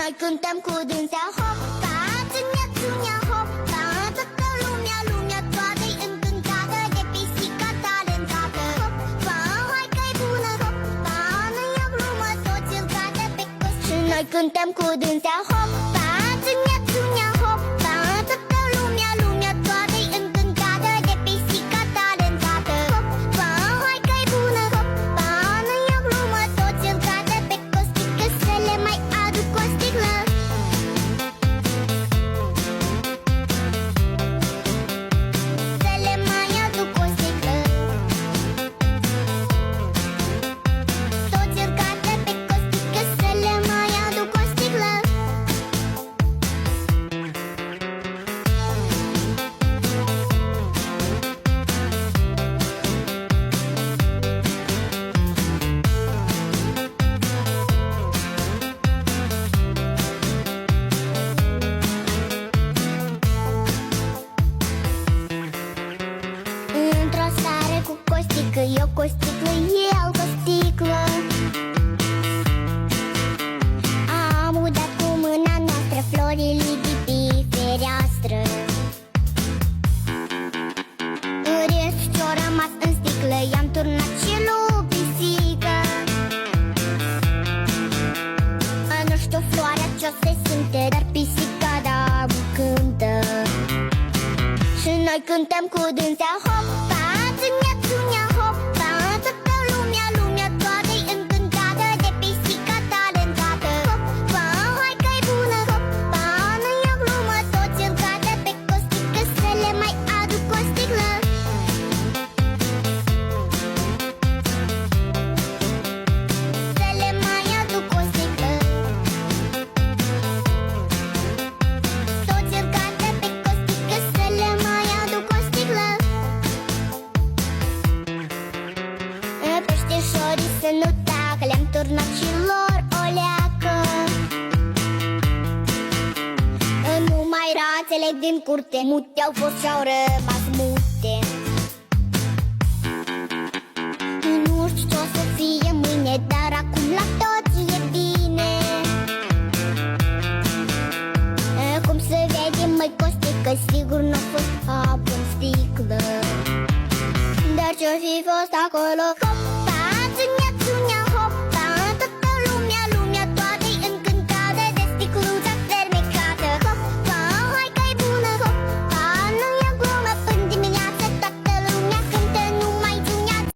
noi cântăm cu dânsea hopa, țânia, țânia, hopa. Toată lumea toată-i încântată de pisica talentată. Hopa, hai că-i bună, hopa, nu-i o glumă, toți îl cadă pe cost. Și noi cântăm cu dânsea hopa, țânia, țânia, hopa. Toată lumea toată-i încântată de pisica talentată. Hopa, hai că-i bună, hopa, nu-i o glumă, toți îl cadă pe costică. Să le mai aduc o sticlă. Să le mai aduc o sticlă. Toți îl cadă pe costică. Să le mai aduc o sticlă. Într-o seară cu Costică, eu cu o sticlă, el cu o sticlă. Am udat cu mâna noastră florile de pe fereastră. În rest ce-o rămas în sticlă, i-am turnat și lui pisică. Nu știu floarea ce-o se simte, dar pisica da cântă. Și noi cântăm cu dânsea hopa, țânia, țânia, hopa. Toată lumea toată-i încântată de pisica talentată. Hopa, hai că-i bună, hopa, nu-i o glumă, toți îl cadă pe costică. Să le mai aduc o sticlă. Să le mai aduc o sticlă. Toți îl cadă pe costică. Să le mai aduc o sticlă. Peștișorii să nu tacă, le-am turnat și lor o leacă. Numai rațele din curte mute au fost și-au rămas mute. Nu știu ce o să fie mâine, dar acum la toți e bine. Cum se vede, măi Costică, sigur n-a fost apă în sticlă. Dar ce-o fi fost acolo,